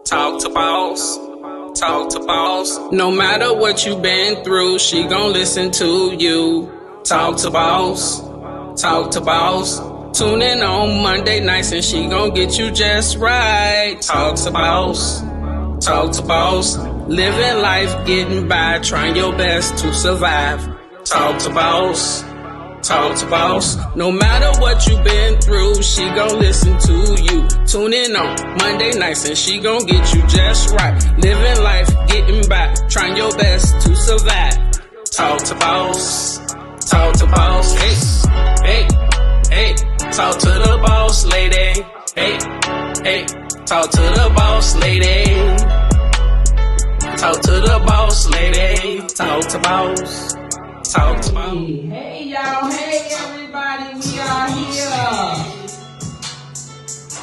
Talk to boss. Talk to boss. No matter what you been through, she gon' listen to you. Talk to boss. Talk to boss. Tune in on Monday nights and she gon' get you just right. Talk to boss. Talk to boss. Living life, getting by, trying your best to survive. Talk to boss. Talk to boss. No matter what you been through, she gon' listen to you. Tune in on Monday nights and she gon' get you just right. Living life, getting by, trying your best to survive. Talk to boss. Talk to boss. Hey, hey, hey. Talk to the boss lady. Hey, hey. Talk to the boss lady. Talk to the boss lady. Talk to boss. Talk to boss. Hey y'all, hey everybody, we are here.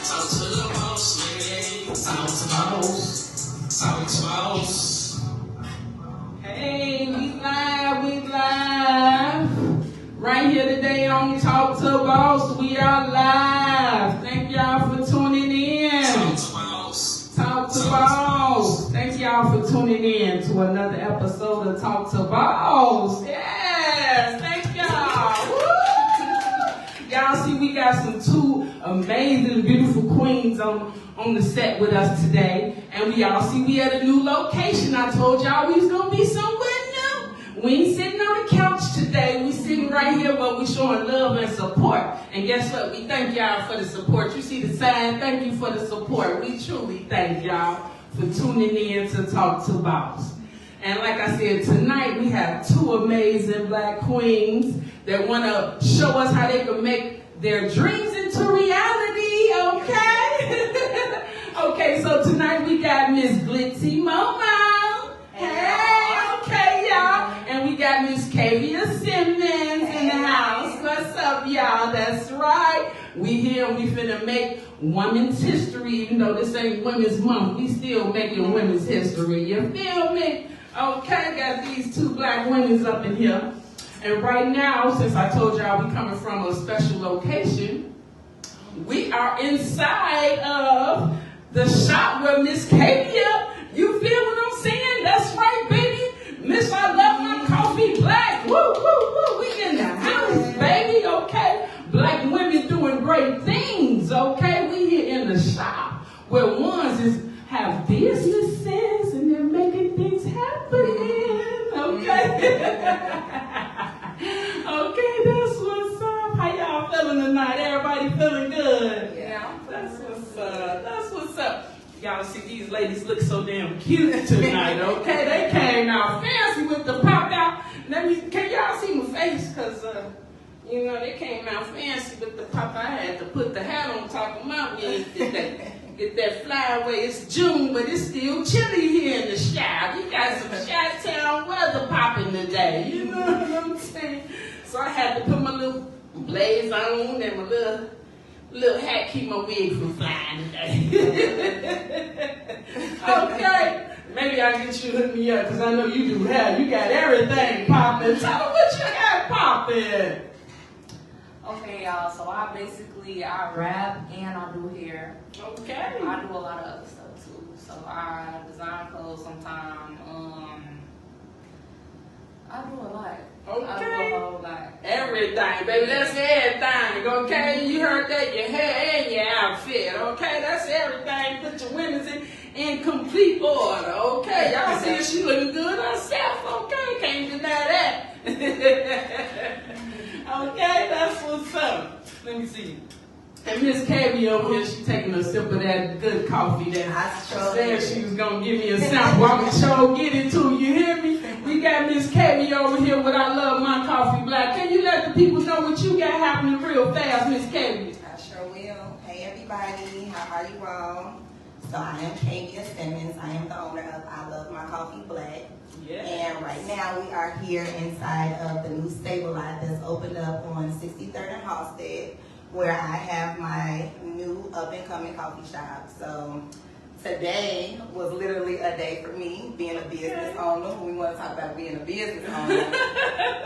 Talk to the boss lady. Talk to boss. Talk to boss. Hey, we live. Right here today on Talk to Boss, we are live. Thank y'all for tuning in. Talk to boss. Talk to Boss. Thank y'all for tuning in to another episode of Talk to Boss. Yes, thank y'all. Woo! Y'all see we got two amazing, beautiful queens on the set with us today. And we all see we at a new location. I told y'all we was going to be somewhere new. We ain't sitting on the couch today. We sitting right here, but we showing love and support. And guess what? We thank y'all for the support. You see the sign? Thank you for the support. We truly thank y'all for tuning in to Talk to Boss. And like I said, tonight we have two amazing black queens that want to show us how they can make their dreams into reality, okay? Okay, so tonight we got Miss Glitzy Momo. Hey, okay, y'all. And we got Miss Kavia Simmons in the house. What's up, y'all? That's right. We here and we finna make women's history, even though this ain't Women's Month. We still making women's history. You feel me? Okay, got these two black women up in here. And right now, since I told y'all we coming from a special location, we are inside of the shop where Miss Kavia, you feel what I'm saying? That's right, baby. Miss, I love my coffee black. Woo, woo, woo. We in the house, baby, okay? Black women doing great things, okay? We here in the shop where ones have businesses and they're making things happen, okay? Okay, that's what's up. How y'all feeling tonight? Everybody feeling good? Yeah, That's what's up. That's what's up. Y'all see these ladies look so damn cute tonight, okay? They came out fancy with the pop out. Can y'all see my face? Because, they came out fancy with the pop out. I had to put the hat on top of my wig. Get that fly away. It's June, but it's still chilly here in the Chi. We got some Chi-town weather popping today. You know what I'm saying? So I had to put my little blaze on and my little hat keep my wig from flying today. Okay. Maybe I'll get you to hook me up because I know you do hair. You got everything popping. Tell me what you got popping. Okay, y'all, so I rap and I do hair. Okay. I do a lot of other stuff too. So I design clothes sometimes. I do a lot. Okay. I do a whole lot. Everything, baby. That's everything. Okay. You heard that? Your hair and your outfit. Okay. That's everything. Put your women's in complete order. Okay. Y'all see she looking good herself. Okay. Can't deny that. Okay. That's what's up. Let me see. And Miss Kavia over here, she taking a sip of that good coffee that I said she was going to give me a sample. I'm going to show get it to you. Hear me? We got Miss Kavia over here with I Love My Coffee Black. Can you let the people know what you got happening real fast, Miss Kavia? I sure will. Hey everybody, how are you all? So I am Kavia Simmons. I am the owner of I Love My Coffee Black. Yes. And right now we are here inside of the new stable lot that's opened up on 63rd and Halstead, where I have my new up-and-coming coffee shop. So today was literally a day for me, being a business owner. When we want to talk about being a business owner,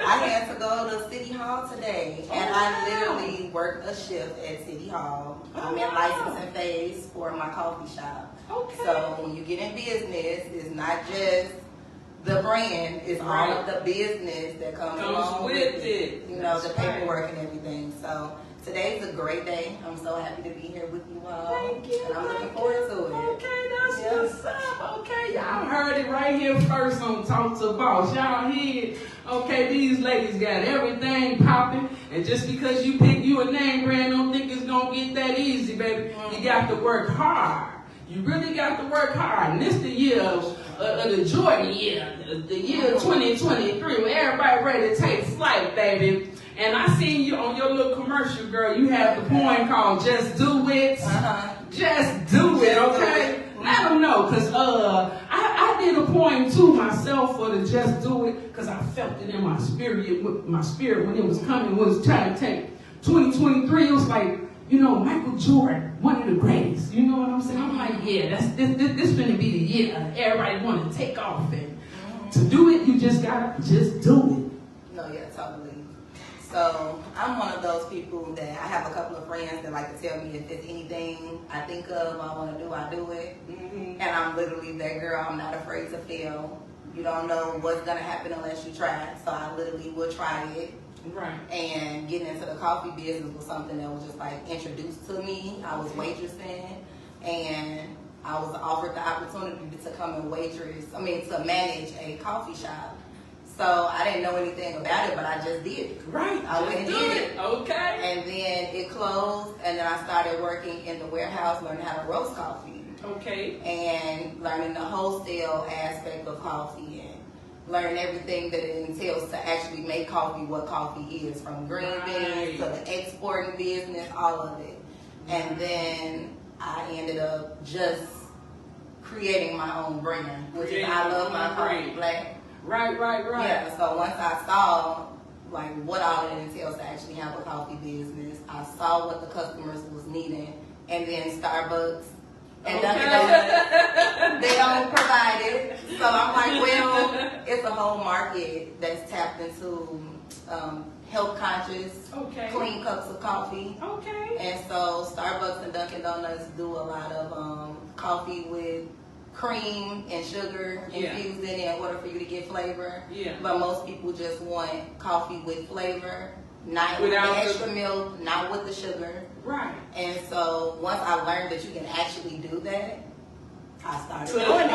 I had to go to City Hall today, and I literally worked a shift at City Hall. I'm in licensing phase for my coffee shop. Okay. So when you get in business, it's not just the brand, it's all of the business that comes along with it. You know, the paperwork and everything. So today's a great day. I'm so happy to be here with you all. Thank you. And I'm looking forward to it. Okay, that's what's up. Okay, y'all heard it right here first on Talk to Boss. Y'all hear it. Okay, these ladies got everything popping. And just because you pick you a name brand, don't think it's going to get that easy, baby. You got to work hard. You really got to work hard. And this the year of the Jordan year, the year 2023, when everybody ready to take flight, baby. And I seen you on your little commercial, girl. You have the poem called Just Do It. Just do it, okay? Let them know, because I did a poem too myself for the Just Do It, because I felt it in my spirit when it was coming, was trying to take 2023. It was like, you know, Michael Jordan, one of the greatest. You know what I'm saying? I'm like, yeah, this finna be the year everybody want to take off. And to do it, you just gotta just do it. No, yeah, totally. So I'm one of those people that I have a couple of friends that like to tell me if there's anything I think of, I want to do, I do it. And I'm literally that girl. I'm not afraid to fail. You don't know what's gonna happen unless you try. So I literally will try it. Right. And getting into the coffee business was something that was just like introduced to me. I was waitressing, and I was offered the opportunity to come and to manage a coffee shop. So I didn't know anything about it, but I just did it. Right. I went and did it. Okay. And then it closed, and then I started working in the warehouse, learning how to roast coffee. Okay. And learning the wholesale aspect of coffee, and learn everything that it entails to actually make coffee what coffee is, from green beans to the exporting business, all of it. And then I ended up just creating my own brand, which is I love my coffee black. Right. Yeah, so once I saw like what all it entails to actually have a coffee business, I saw what the customers was needing, and then Starbucks and Dunkin' Donuts, they don't provide it. So I'm like, well, it's a whole market that's tapped into health conscious, clean cups of coffee. Okay. And so Starbucks and Dunkin' Donuts do a lot of coffee with cream and sugar infused in it in order for you to get flavor. Yeah. But most people just want coffee with flavor, not with the extra milk, not with the sugar. Right. And so once I learned that you can actually do that, I started doing it.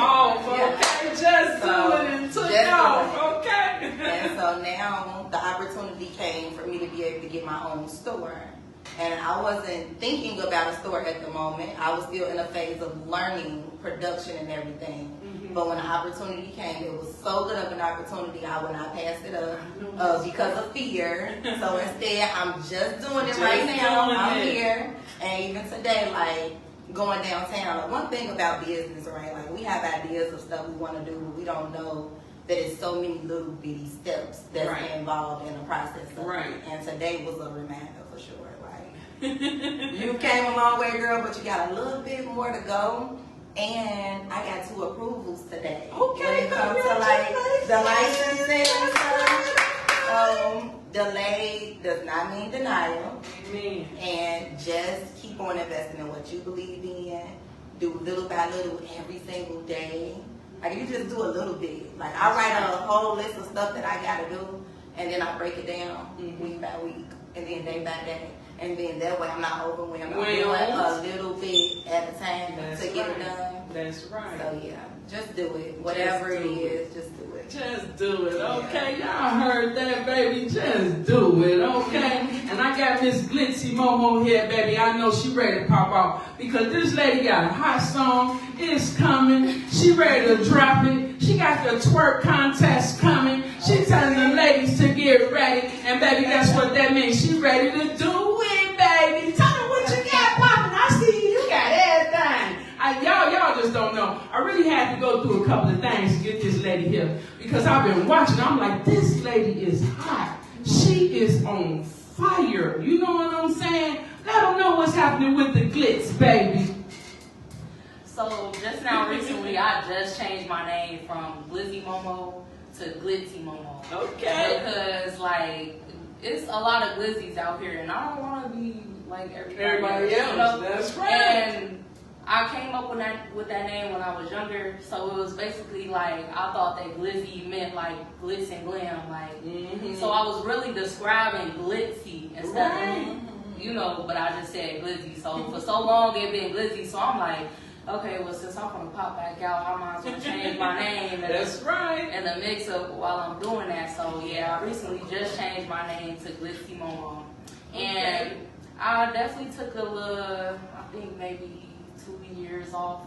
Okay, just do it and took off. Okay. And so now the opportunity came for me to be able to get my own store. And I wasn't thinking about a store at the moment. I was still in a phase of learning production and everything. But when the opportunity came, it was so good of an opportunity, I would not pass it up because of fear. So instead, I'm just doing it right now. I'm here. And even today, like going downtown, like one thing about business, right? Like we have ideas of stuff we want to do, but we don't know that it's so many little bitty steps that's involved in the process of it. And today was a reminder for sure. You came a long way, girl, but you got a little bit more to go. And I got 2 approvals today. Okay, when it comes to like the licensing and stuff. Delay does not mean denial. Amen. And just keep on investing in what you believe in. Do little by little every single day. Like you just do a little bit. Like I write a whole list of stuff that I gotta do, and then I break it down week by week, and then day by day. And then that way I'm not overwhelmed. I'm doing a little bit at a time to get it done. That's right. So yeah, just do it. Whatever it is, just do it. Just do it, okay? Y'all heard that, baby. Just do it, okay? And I got Miss Glitzy Momo here, baby. I know she ready to pop out because this lady got a hot song. It's coming. She ready to drop it. She got the twerk contest coming. She telling the ladies to get ready. And baby, guess what that means? She ready to do it, baby. Tell me what you got popping. I see you got everything. Y'all just don't know. I really had to go through a couple of things to get this lady here because I've been watching. I'm like, this lady is hot. She is on fire. You know what I'm saying? Let them know what's happening with the glitz, baby. So just now recently, I just changed my name from Glitzy Momo to Glitzy Momo. Okay. Because like it's a lot of glizzies out here, and I don't want to be like everybody else. You know? That's right. And I came up with that name when I was younger, so it was basically like I thought that glizzy meant like glitz and glam, like. So I was really describing glitzy instead of, you know, but I just said glizzy. So for so long it been glizzy, so I'm like, okay, well since I'm gonna pop back out, I might as well change my name. That's right. And the mix up while I'm doing that. So yeah, I recently just changed my name to Glitzy Momo, and I definitely took a little, I think maybe 2 years off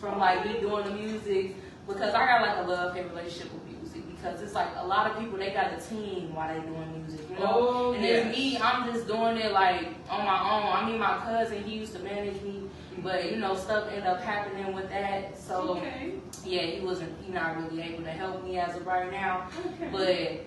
from like me doing the music, because I got like a love-hate relationship with music, because it's like a lot of people, they got a team while they doing music, you know? And then me, I'm just doing it like on my own. I mean, my cousin, he used to manage me, but you know, stuff ended up happening with that. So yeah, he not really able to help me as of right now. But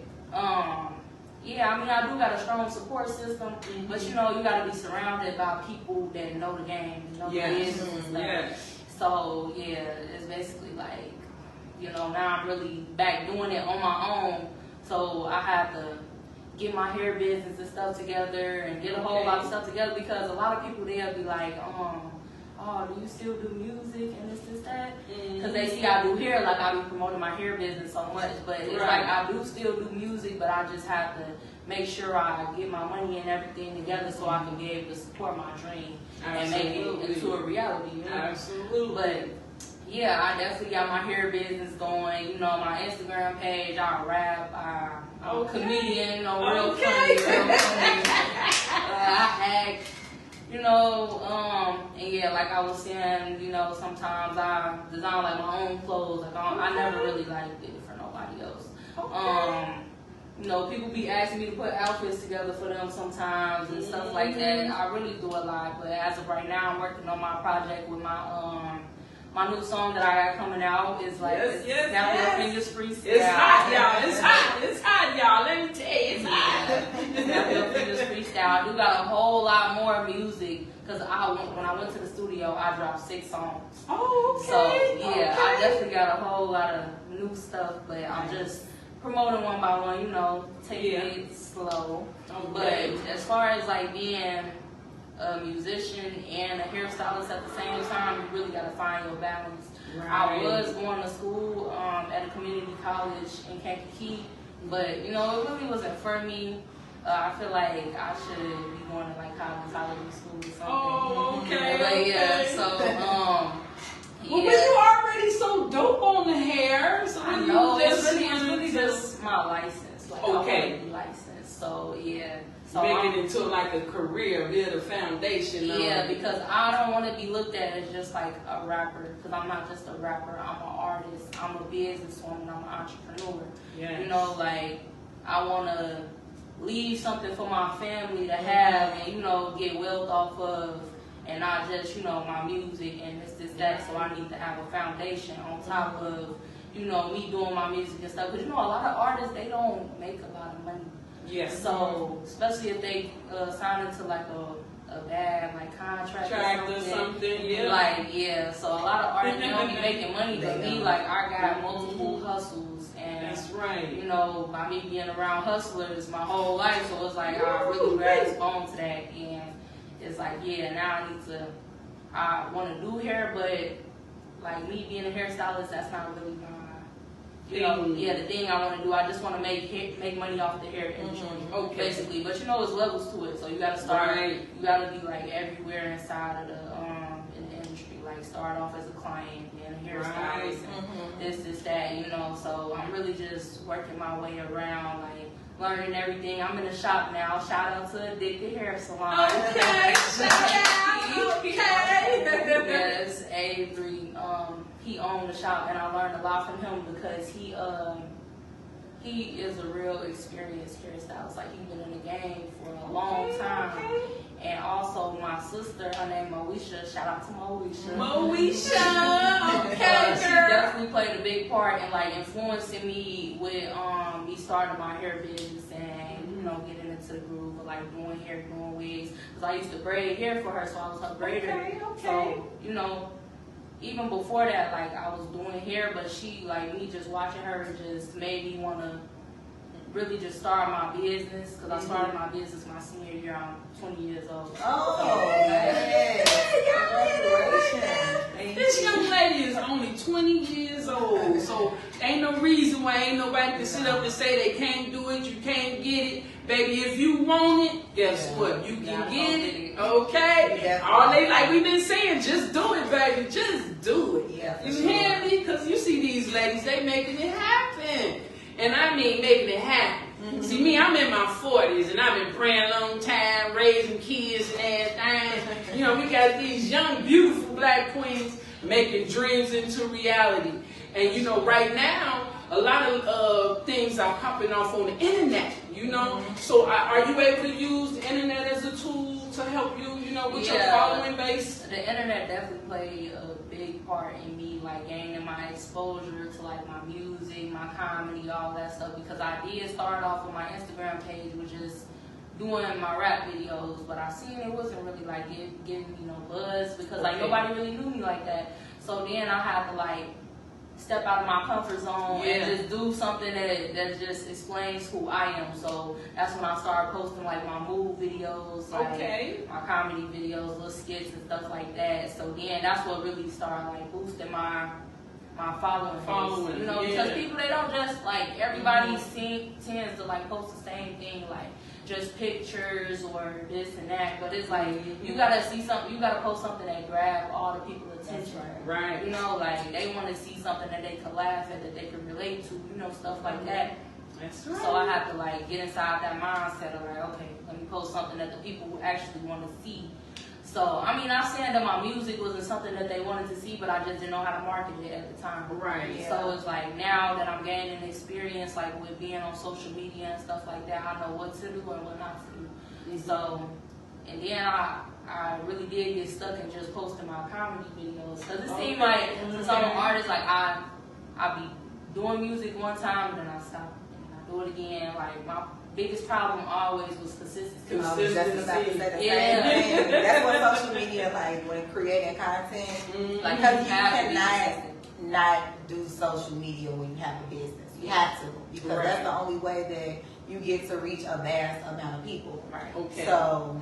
yeah, I mean, I do got a strong support system, but you know, you got to be surrounded by people that know the game, know the business and stuff. So yeah, it's basically like, you know, now I'm really back doing it on my own. So I have to get my hair business and stuff together and get a whole lot of stuff together, because a lot of people, they'll be like, oh, do you still do music and this, that? Because they see I do hair, like I be promoting my hair business so much, but it's like I do still do music, but I just have to make sure I get my money and everything together so I can be able to support my dream and make it into a reality. You know? Absolutely. But yeah, I definitely got my hair business going. You know, my Instagram page, I rap, I'm a comedian, you know, real funny, I act. You know, and yeah, like I was saying, you know, sometimes I design like my own clothes. Like I never really like did it for nobody else. You know, people be asking me to put outfits together for them sometimes and stuff like that. I really do a lot, but as of right now, I'm working on my project with my my new song that I got coming out is like Snap Your Fingers Freestyle. It's hot, y'all. It's hot. It's hot, y'all. Let me tell you, it's hot. Snap Your Fingers Freestyle. I do got a whole lot more music, because when I went to the studio, I dropped 6 songs. Oh, okay. So yeah, I definitely got a whole lot of new stuff, but I'm just promoting one by one, you know, taking it slow. But as far as like being a musician and a hairstylist at the same time, you really got to find your balance. I was going to school at a community college in Kankakee, but you know, it really wasn't for me. I feel like I should be going to like cosmetology school or something. Oh, okay. But yeah, so well, but you already so dope on the hair. So I know it's really just my license. Like I want to be licensed. So yeah. So make it into like a career, build a foundation. Yeah, because I don't want to be looked at as just like a rapper, because I'm not just a rapper. I'm an artist. I'm a businesswoman. I'm an entrepreneur. You know, like I want to leave something for my family to have and, you know, get wealth off of, and not just, you know, my music and this, that. So I need to have a foundation on top of, you know, me doing my music and stuff. Because, you know, a lot of artists, they don't make a lot of money. So, especially if they sign into like a bad like contract or something. Like, so a lot of artists, they don't be making money, but me, like, I got multiple hustles, and you know, by me being around hustlers my whole life, so it's like I really grasped onto that, and it's like, now I want to do hair, but like me being a hairstylist, that's not really my, you know, the thing I want to do. I just want to make money off the hair industry, basically. But you know, there's levels to it, so you got to start. You got to be like everywhere inside of in the industry. Like start off as a client, being a hairstylist, and this, that, you know. So I'm really just working my way around, like learning everything. I'm in a shop now. Shout out to Addicted Hair Salon. Okay, shout out. Okay. Yes, Avery. He owned the shop, and I learned a lot from him because he is a real experienced hairstylist. Like, he's been in the game for a long time. And also my sister, her name Moesha. Shout out to Moesha. Moesha, okay, she definitely played a big part in like influencing me with me starting my hair business and, you know, getting into the groove of like doing hair, doing wigs. Because I used to braid hair for her, so I was her braider. So, you know, even before that, like, I was doing hair, but she, like, me just watching her just made me want to really just start my business, because I started my business my senior year. I'm 20 years old. Oh, yes. Congratulations. Ain't no reason why ain't nobody can sit up and say they can't do it, you can't get it. Baby, if you want it, guess what? You can get it, okay? All they, like we've been saying, just do it, baby. Just do it. Yeah, you hear me? Because you see these ladies, they making it happen. And I mean making it happen. See me, I'm in my 40s and I've been praying a long time, raising kids and everything. You know, we got these young, beautiful black queens making dreams into reality. And you know, right now, a lot of things are popping off on the internet, you know. So are you able to use the internet as a tool to help you, you know, with your following base? The internet definitely played a big part in me, like gaining my exposure to like my music, my comedy, all that stuff. Because I did start off with my Instagram page, which is doing my rap videos, but I seen it wasn't really like giving me no buzz because like nobody really knew me like that. So then I had to like step out of my comfort zone and just do something that just explains who I am. So that's when I started posting like my mood videos, like my comedy videos, little skits and stuff like that. So then that's what really started like boosting my following. You know, because people, they don't just like, everybody tends to like post the same thing, like just pictures or this and that, but it's like you gotta see something, you gotta post something that grab all the people's attention. Right. You know, like they want to see something that they can laugh at, that they can relate to, you know, stuff like that. That's right. So I have to like get inside that mindset of like, okay, let me post something that the people actually want to see. So, I mean, I'm saying that my music wasn't something that they wanted to see, but I just didn't know how to market it at the time. Right. Yeah. So it's like now that I'm gaining experience, like with being on social media and stuff like that, I know what to do and what not to do. So, and then I really did get stuck in just posting my comedy videos. Because it seemed like, since I'm an artist, like I be doing music one time, and then I stop, and I do it again. Like my biggest problem always was consistency. I was just about to say the same thing. That's what social media, like when creating content, like because you cannot not do social media when you have a business. You have to, because that's the only way that you get to reach a vast amount of people. Right. Okay. So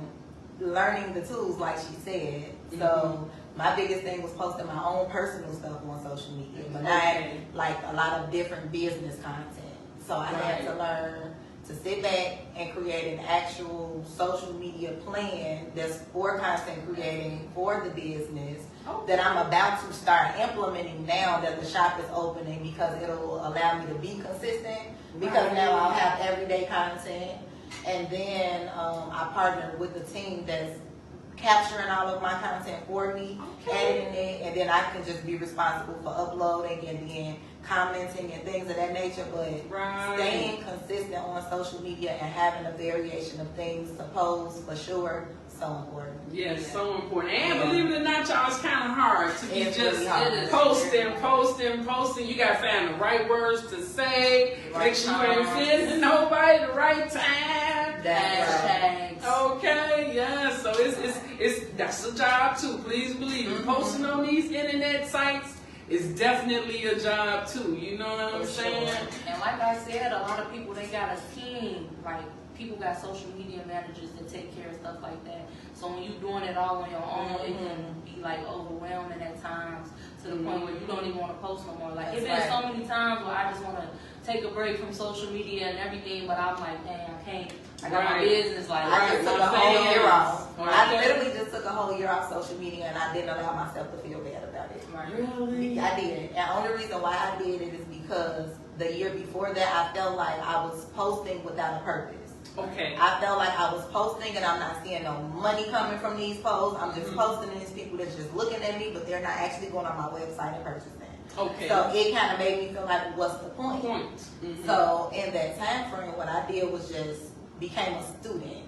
learning the tools, like she said. So my biggest thing was posting my own personal stuff on social media, but not like a lot of different business content. So I had to learn to sit back and create an actual social media plan that's for content creating for the business that I'm about to start implementing now that the shop is opening, because it'll allow me to be consistent, because now I'll have everyday content. And then I partnered with a team that's capturing all of my content for me, editing it, and then I can just be responsible for uploading and then commenting and things of that nature. But staying consistent on social media and having a variation of things to post, for sure, so important. Yes, so important. And believe it or not, y'all, it's kind of hard to be just really posting. You got to find the right words to say. Make sure you ain't offending nobody at the right time. Okay, yeah. So it's that's a job too. Please believe it. Posting on these internet sites is definitely a job too. You know what I'm saying? And like I said, a lot of people, they got a team. Like people got social media managers that take care of stuff like that. So when you're doing it all on your own, it can be like overwhelming at times, to the point where you don't even want to post no more. Like it's been so many times where I just want to take a break from social media and everything, but I'm like, dang, I can't. I got my business. Like I just took a whole year off. I literally just took a whole year off social media, and I didn't allow myself to feel bad about it. Really? I did. And the only reason why I did it is because the year before that, I felt like I was posting without a purpose. Okay. I felt like I was posting and I'm not seeing no money coming from these posts. I'm just posting, and these people that's just looking at me, but they're not actually going on my website and purchasing. Okay. So it kind of made me feel like, what's the point? So in that time frame, what I did was just became a student.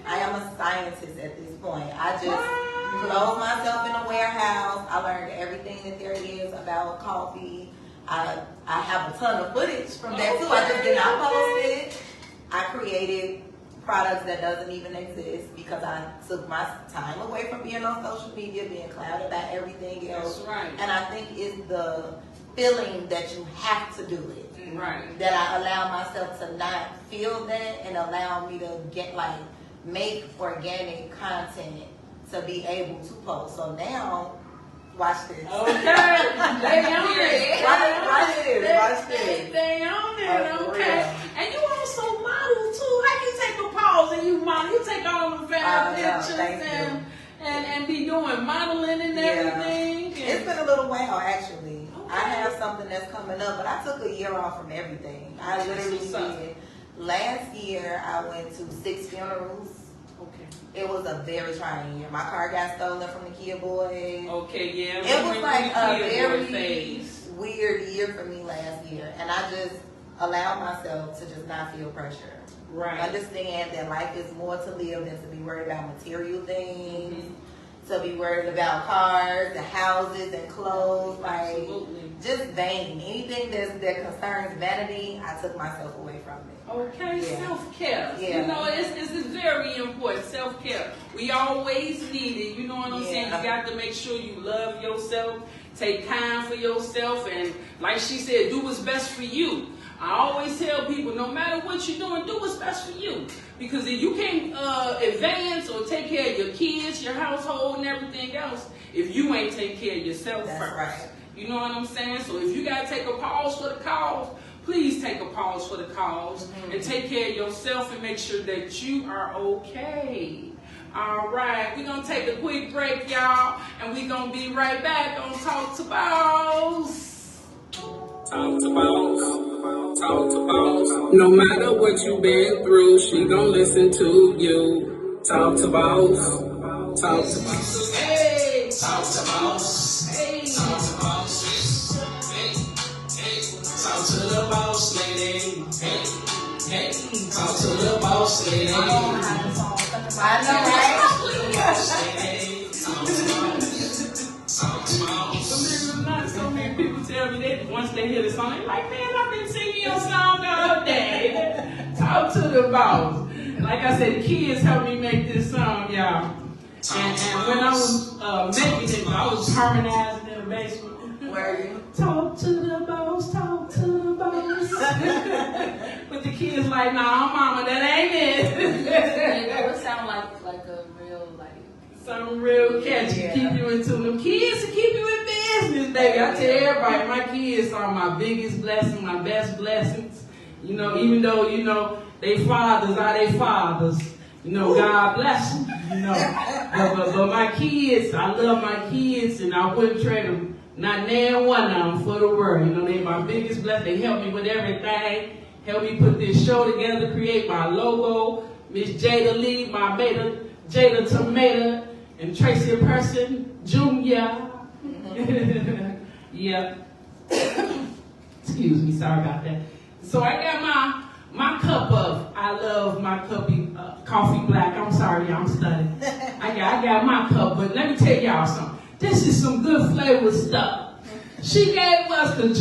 I am a scientist at this point. I just closed myself in a warehouse. I learned everything that there is about coffee. I have a ton of footage from that too. I just did not post it. I created products that doesn't even exist because I took my time away from being on social media, being clouded by everything else. That's right. And I think it's the feeling that you have to do it. Right. That I allow myself to not feel that, and allow me to make organic content to be able to post. So now, Watch this. Okay. Stay on it. Watch this. Stay on it. Oh, Okay. And you also model too. How you take a pause and you model? You take all the fab pictures and be doing modeling and everything. It's been a little while actually. Okay. I have something that's coming up, but I took a year off from everything. I literally did. Last year I went to 6 funerals. Okay. It was a very trying year. My car got stolen from the Kia Boys. Okay, yeah. It was like a very phase. weird year for me last year, and I just allowed myself to just not feel pressure. Right. Understand that life is more to live than to be worried about material things, to be worried about cars, the houses, and clothes. Like, absolutely. Just vain. Anything that concerns vanity, I took myself away from it. Okay, self-care. Yeah. You know, it's very important, self-care. We always need it, you know what I'm saying? You got to make sure you love yourself, take time for yourself, and like she said, do what's best for you. I always tell people, no matter what you're doing, do what's best for you. Because if you can't advance or take care of your kids, your household, and everything else, if you ain't taking care of yourself first. Right. You know what I'm saying? So if you got to take a pause for the cause, please take a pause for the cause and take care of yourself and make sure that you are okay. All right, we're going to take a quick break, y'all, and we're going to be right back on Talk to Boss. Talk to Boss. Talk to Boss. No matter what you've been through, she gon' listen to you. Talk to Boss. Talk to Boss. Hey! Talk to Boss. Hey! Talk to Boss. Talk to the boss lady. Hey, talk to the boss lady. I know, right? So many people tell me that once they hear the song, they're like, man, I've been singing your song all day. Talk to the boss. Like I said, the kids helped me make this song, y'all. And when I was making it, I was harmonizing in the basement. Where are you? Talk to the boss, talk to the boss. But the kids like, nah, mama, that ain't it. It would sound like a real, something real catchy. Keep you in tune. Them kids to keep you in business, baby. I tell everybody, my kids are my biggest blessing, my best blessings. You know, even though, you know, they fathers are they fathers. You know, God bless them. You know, but my kids, I love my kids, and I wouldn't trade them. Not nan one of them for the world. You know, they my biggest blessing. They help me with everything. Help me put this show together, create my logo. Miss Jada Lee, my beta, Jada Tomato, and Tracy Person Jr. Yeah. Excuse me, sorry about that. So I got my cup of, I love my coffee black. I'm sorry, y'all, I'm studying. I got my cup, but let me tell y'all something. This is some good flavor stuff. She gave us the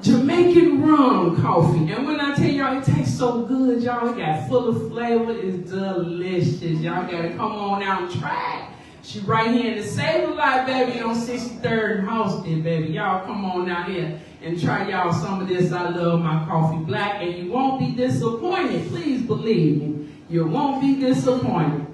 Jamaican rum coffee. And when I tell y'all it tastes so good, y'all, it got full of flavor. It's delicious. Y'all gotta come on out and try it. She right here in the Save a Lot, baby, on 63rd and Halsted, baby. Y'all come on out here and try y'all some of this. I love my coffee black, and you won't be disappointed. Please believe me. You won't be disappointed.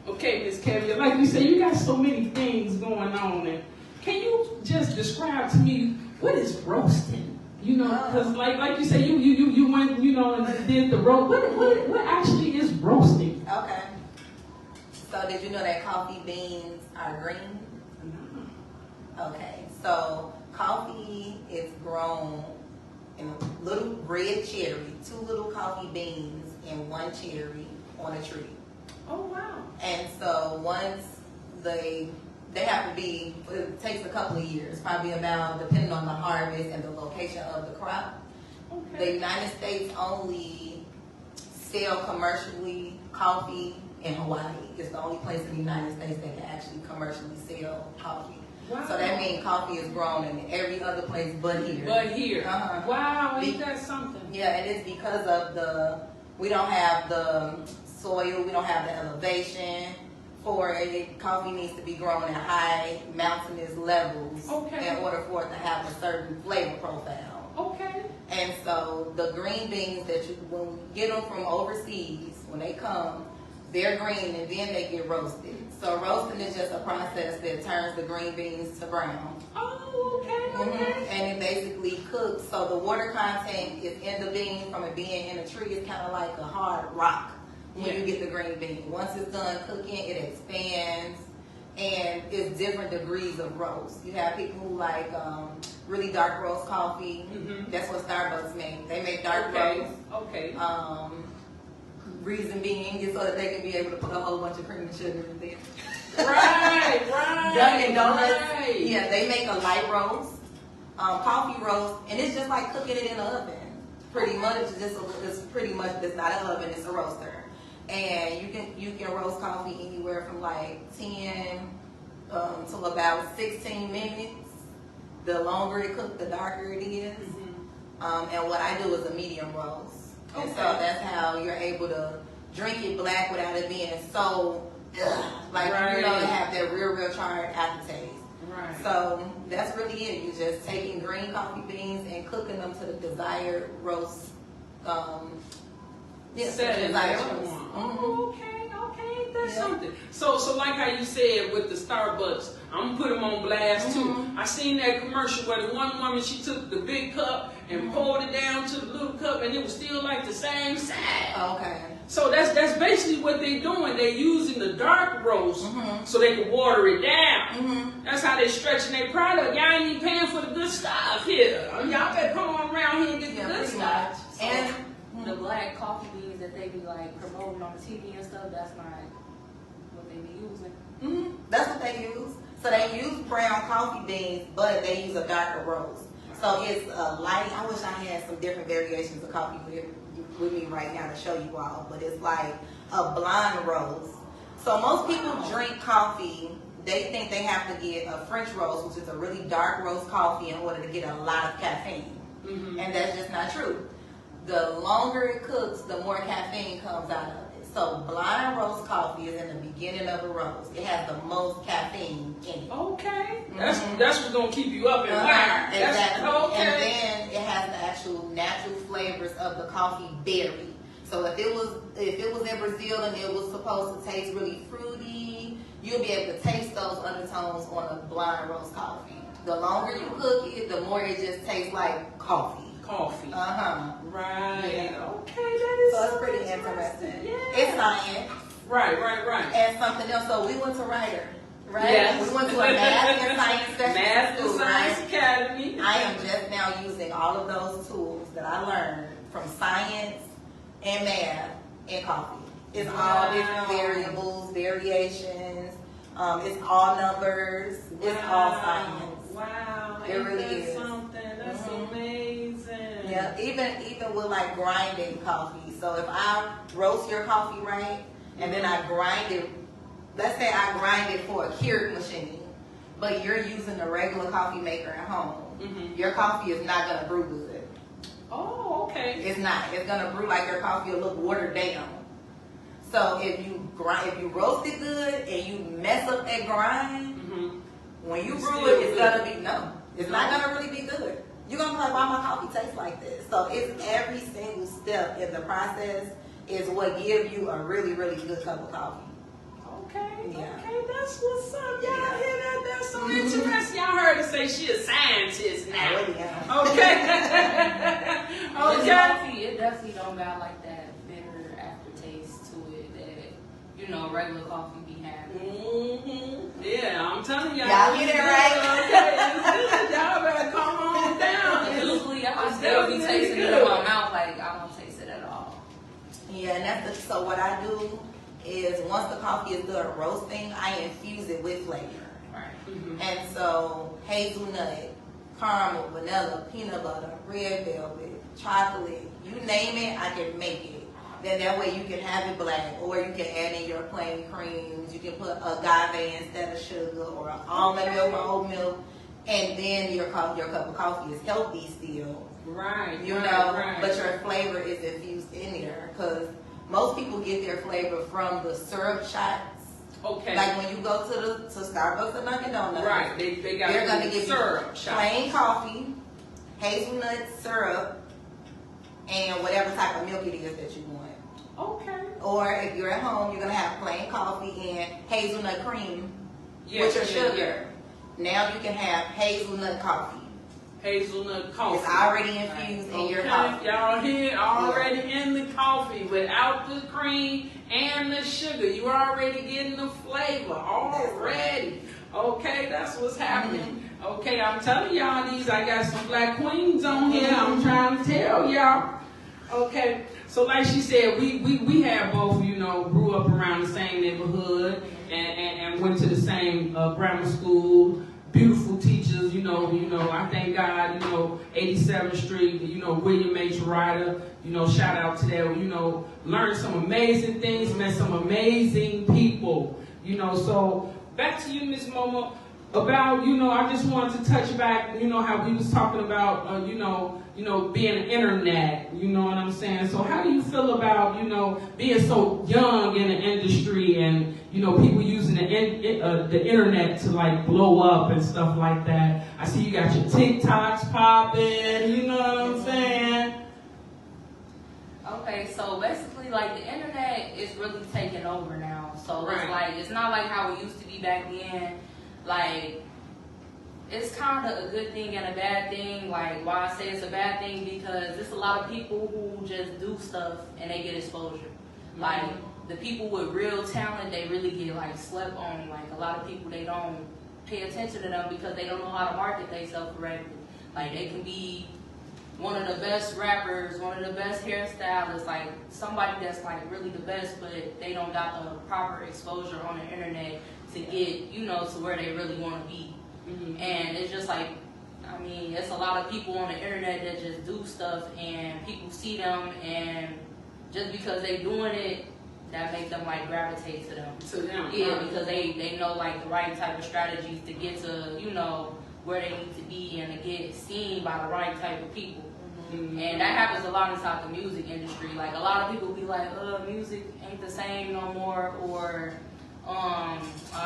Okay, Miss Kavia, like you said, you got so many things going on. And can you just describe to me what is roasting? You know, because like you said, you went, you know, and did the roast. What actually is roasting? Okay. So did you know that coffee beans are green? Okay. So coffee is grown in a little red cherry, 2 little coffee beans and 1 cherry on a tree. Oh, wow. And so once they have to be, it takes a couple of years, probably about, depending on the harvest and the location of the crop. Okay. The United States only sell commercially coffee in Hawaii. It's the only place in the United States that can actually commercially sell coffee. Wow. So that means coffee is grown in every other place but here. But here. Wow, ain't that something? Yeah, and it's because of we don't have the soil, we don't have the elevation for it. Coffee needs to be grown at high mountainous levels in order for it to have a certain flavor profile. Okay. And so the green beans that when you get them from overseas, when they come, they're green and then they get roasted. So roasting is just a process that turns the green beans to brown. Oh, okay. And it basically cooks. So the water content is in the bean from it being in a tree. It's kind of like a hard rock when you get the green bean. Once it's done cooking, it expands. And it's different degrees of roast. You have people who like really dark roast coffee. That's what Starbucks make. They make dark roast. Okay. Reason being is so that they can be able to put a whole bunch of cream and sugar in there. Right. Dunkin' Donuts. Right. Yeah, they make a light roast, coffee roast, and it's just like cooking it in the oven. Pretty much, it's not an oven, it's a roaster. And you can roast coffee anywhere from like 10 to about 16 minutes. The longer it cooks, the darker it is. And what I do is a medium roast. And so that's how you're able to drink it black without it being so, like, you know, to have that real charred aftertaste. Right. So that's really it. You're just taking green coffee beans and cooking them to the desired roast. Setting that you want. Okay, that's something. So like how you said with the Starbucks, I'm gonna put them on blast too. I seen that commercial where the one woman, she took the big cup and poured it down to the little cup, and it was still like the same size. Okay. So that's basically what they're doing. They're using the dark roast so they can water it down. That's how they're stretching their product. Y'all ain't even paying for the good stuff here. Y'all better come on around here and get the good stuff. So and the black coffee beans that they be like promoting on the TV and stuff, that's not what they be using. That's what they use. So they use brown coffee beans, but they use a darker roast. So it's a light. I wish I had some different variations of coffee with me right now to show you all, but it's like a blonde roast. So most people drink coffee, they think they have to get a French roast, which is a really dark roast coffee, in order to get a lot of caffeine. And that's just not true. The longer it cooks, the more caffeine comes out of it. So blonde roast coffee is in the beginning of a roast. It has the most caffeine in it. Okay. That's what's gonna keep you up and wide. Exactly. Okay. And then it has the actual natural flavors of the coffee berry. So if it was in Brazil and it was supposed to taste really fruity, you'll be able to taste those undertones on a blonde roast coffee. The longer you cook it, the more it just tastes like coffee. Coffee. Right. Yeah. Okay, that is so it's pretty interesting. Yeah. It's science. Right. And something else. So we went to Ryder, right? Yes. We went to a math and science session. Math and Science Academy. I am just now using all of those tools that I learned from science and math in coffee. It's all different variables, variations. It's all numbers. It's all science. Wow. It really is. Something. That's amazing. Yeah, even with like grinding coffee. So if I roast your coffee right, and then I grind it, let's say I grind it for a Keurig machine, but you're using a regular coffee maker at home, your coffee is not gonna brew good. Oh, okay. It's not. It's gonna brew like your coffee will look watered down. So if you roast it good and you mess up that grind, when you brew it, it's not gonna really be good. You're gonna be like, why my coffee tastes like this? So it's every single step in the process is what gives you a really, really good cup of coffee. Okay, Yeah. okay, that's what's up. Y'all hear that? That's so interesting. Y'all heard her say she a scientist now. Oh, yeah. Okay. This Okay. coffee, it definitely don't got like that bitter aftertaste to it that, regular coffee be having. Yeah, I'm telling y'all. Y'all get it right. Okay, y'all better come on down. Usually I still be tasting it in my mouth like I don't taste it at all. Yeah, and so what I do is once the coffee is done roasting, I infuse it with flavor. Right. And so hazelnut, caramel, vanilla, peanut butter, red velvet, chocolate, you name it, I can make it. Then that way you can have it black, or you can add in your plain creams. You can put agave instead of sugar, or almond milk or oat milk, and then your cup of coffee is healthy still. Right. But your flavor is infused in there, because most people get their flavor from the syrup shots. Okay. Like when you go to Starbucks or Dunkin' Donuts. Right. They got they're gonna give syrup you shots. plain coffee, hazelnut syrup, and whatever type of milk it is that you want. Okay. Or if you're at home, you're gonna have plain coffee and hazelnut cream with your sugar. Now you can have hazelnut coffee. Hazelnut coffee. It's already infused in your coffee. Y'all here already in the coffee without the cream and the sugar. You already getting the flavor already. Okay, that's what's happening. Okay, I'm telling y'all these. I got some black queens on here. I'm trying to tell y'all. Okay, so like she said, we have both, you know, grew up around the same neighborhood and went to the same grammar school. Beautiful teachers, you know, I thank God, you know, 87th Street, you know, William H. Ryder, you know, shout out to them, you know, learned some amazing things, met some amazing people, you know. So back to you, Miss Momo, about, you know, I just wanted to touch back, you know, how we was talking about, you know, being an internet, you know what I'm saying? So how do you feel about, you know, being so young in the industry and, you know, people using the internet to like blow up and stuff like that? I see you got your TikToks popping, you know what I'm saying? Okay, so basically, like, the internet is really taking over now. So it's like, it's not like how it used to be back then. Like, it's kind of a good thing and a bad thing. Like, why I say it's a bad thing, because there's a lot of people who just do stuff and they get exposure. Like, the people with real talent, they really get, like, slept on. Like, a lot of people, they don't pay attention to them because they don't know how to market themselves correctly. Like, they can be one of the best rappers, one of the best hairstylists, like, somebody that's, like, really the best, but they don't got the proper exposure on the internet to get, you know, to where they really want to be. And it's just like, I mean, it's a lot of people on the internet that just do stuff and people see them, and just because they doing it, that makes them like gravitate to them. Yeah, because they know like the right type of strategies to get to, you know, where they need to be and to get seen by the right type of people. And that happens a lot inside the music industry. Like, a lot of people be like, music ain't the same no more, or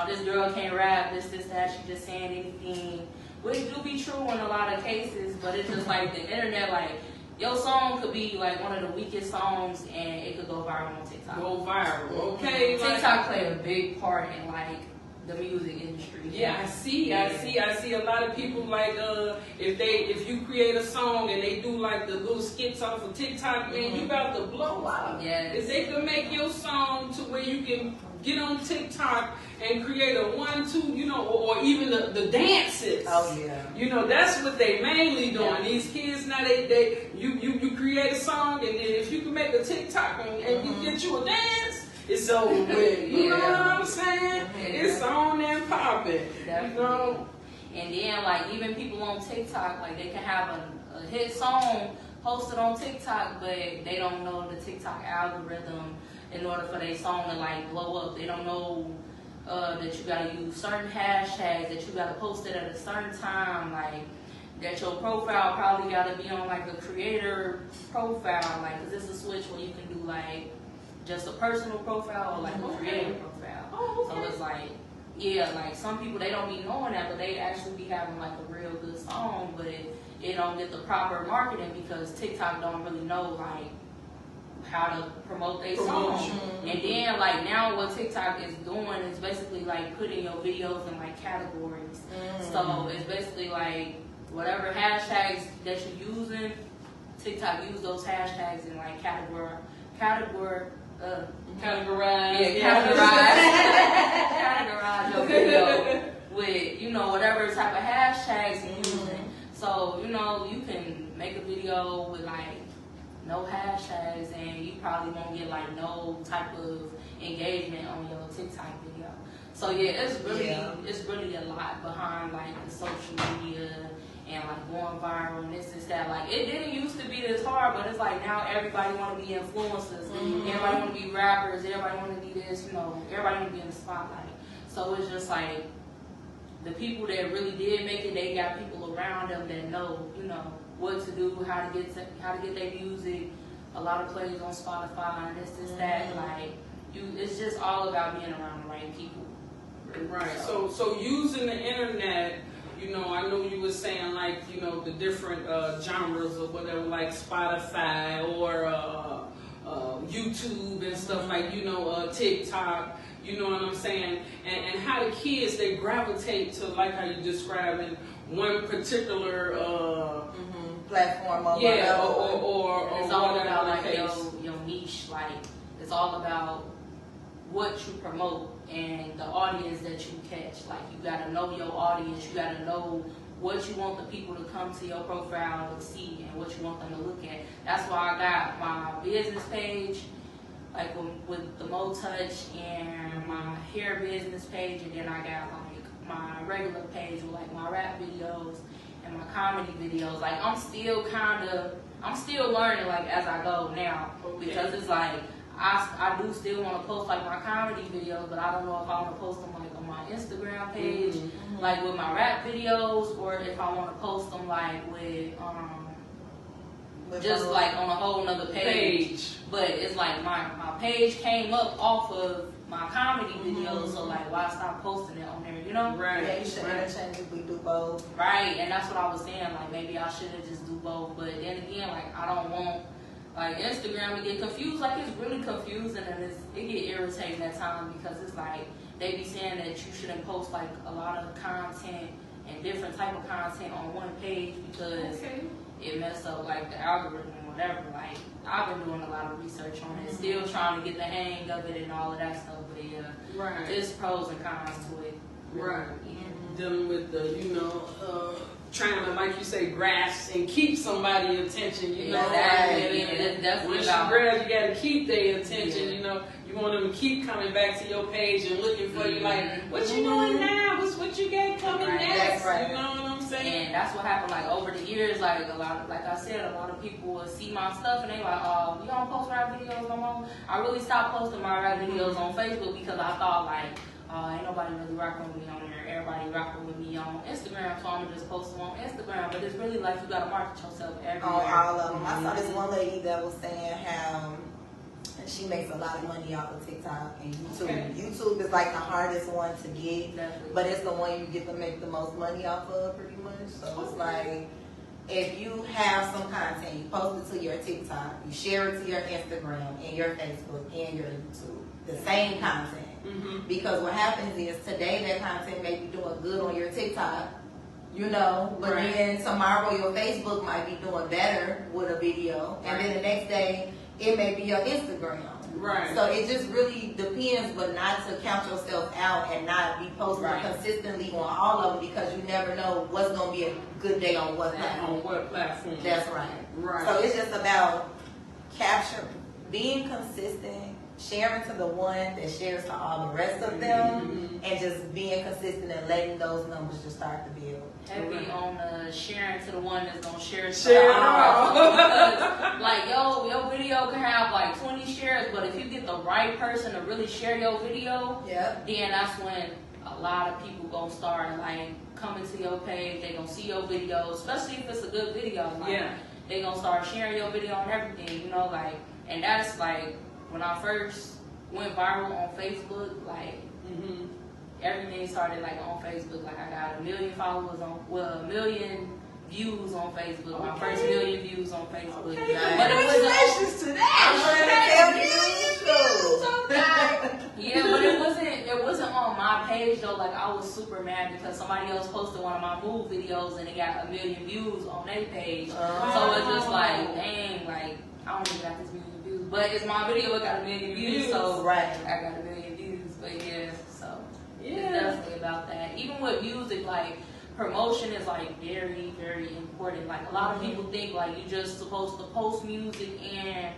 this girl can't rap, this, that, she just saying anything. Which do be true in a lot of cases, but it's just like the internet, like, your song could be like one of the weakest songs and it could go viral on TikTok. Go viral, okay. TikTok play a big part in like the music industry. Yeah, I see a lot of people like if you create a song and they do like the little skits off of TikTok, man, you about to blow up. Yes. If they can make your song to where you can get on TikTok and create a 1-2, you know, or even the dances. Oh yeah. You know, that's what they mainly doing. Yeah. These kids now, you create a song, and then if you can make a TikTok and you get you a dance, it's over with. You know what I'm saying? It's on and popping. You know? And then, like, even people on TikTok, like, they can have a hit song posted on TikTok, but they don't know the TikTok algorithm in order for their song to, like, blow up. They don't know that you gotta use certain hashtags, that you gotta post it at a certain time, like, that your profile probably gotta be on, like, a creator profile, like, cause it's a switch where you can do, like, just a personal profile or, like, a creator profile. Oh, okay. So it's like, yeah, like, some people, they don't be knowing that, but they actually be having, like, a real good song, but it don't get the proper marketing because TikTok don't really know, like, how to promote their song. And then, like, now what TikTok is doing is basically, like, putting your videos in, like, categories. So it's basically, like, whatever hashtags that you're using, TikTok use those hashtags in, like, categorize your video with, you know, whatever type of hashtags you're using. So, you know, you can make a video with, like, no hashtags and you probably won't get, like, no type of engagement on your TikTok video. So, yeah, it's really a lot behind, like, the social media and, like, going viral and this and that. Like, it didn't used to be this hard, but it's like now everybody want to be influencers. Everybody want to be rappers. Everybody want to be this, you know. Everybody want to be in the spotlight. So it's just like the people that really did make it, they got people around them that know, you know, what to do, how to get their music. A lot of plays on Spotify and this, that. Like, it's just all about being around the right people. Right. So using the internet. You know, I know you were saying, like, you know, the different genres or whatever, like Spotify or YouTube and stuff like, TikTok, you know what I'm saying? And how the kids, they gravitate to, like how you describing, one particular platform or or it's all about like your niche. Like it's all about what you promote and the audience that you catch. Like you gotta know your audience, you gotta know what you want the people to come to your profile to see and what you want them to look at. That's why I got my business page, like with the Mo Touch, and my hair business page, and then I got like my regular page with like my rap videos and my comedy videos. Like I'm still learning like as I go now, because it's like I do still want to post like my comedy videos, but I don't know if I want to post them like on my Instagram page, like with my rap videos, or if I want to post them like with just like on a whole nother page. But it's like my page came up off of my comedy videos, so like why stop posting it on there, you know? Right. Yeah, you should interchangeably do both. Right, and that's what I was saying, like maybe I should have just do both, but then again, like I don't want like Instagram to get confused. Like it's really confusing, and it get irritating at times, because it's like they be saying that you shouldn't post like a lot of content and different type of content on one page because it messed up like the algorithm or whatever. Like I've been doing a lot of research on it, still trying to get the hang of it and all of that stuff, but yeah, there's pros and cons to it. Right. Dealing with the, trying to, like you say, grasp and keep somebody's attention, you know. Once you grab, you got to keep their attention, you know. You want them to keep coming back to your page and looking for you, like, what you doing now? What you got coming next? You know what I'm saying? And that's what happened, like, over the years, like, a lot of, like I said, a lot of people will see my stuff and they like, oh, you don't post rap videos no more? I really stopped posting my rap videos on Facebook because I thought, like, ain't nobody really rocking with me on there. Everybody rocking with me on Instagram, so I'm gonna just post them on Instagram. But it's really like you gotta market yourself everywhere. On all of them. I saw this one lady that was saying how she makes a lot of money off of TikTok and YouTube. YouTube is like the hardest one to get, but it's the one you get to make the most money off of, pretty much. So it's like, if you have some content, you post it to your TikTok, you share it to your Instagram and your Facebook and your YouTube, the same content. Because what happens is today that content may be doing good on your TikTok, you know, but then tomorrow your Facebook might be doing better with a video, and then the next day it may be your Instagram. Right. So it just really depends, but not to count yourself out and not be posting consistently on all of them, because you never know what's going to be a good day on what platform. On what platform. That's right. Right. So it's just about being consistent, sharing to the one that shares to all the rest of them, and just being consistent and letting those numbers just start to build. Heavy on the sharing to the one that's gonna share to the all. Because, like, your video can have like 20 shares, but if you get the right person to really share your video, then that's when a lot of people gonna start like coming to your page. They gonna see your video, especially if it's a good video. Like, they gonna start sharing your video on everything, you know, like, and that's like when I first went viral on Facebook, like everything started like on Facebook. Like I got 1 million followers on, 1 million views on Facebook. My first 1 million views on Facebook. But congratulations to that. Yeah, but it wasn't on my page though. Like I was super mad because somebody else posted one of my move videos and it got 1 million views on their page. So it's just like, dang, like I don't even got this million views, but it's my video. It got 1 million views, so I got 1 million views. But yeah, so it's definitely about that. Even with music, like promotion is like very, very important. Like a lot of people think like you just supposed to post music and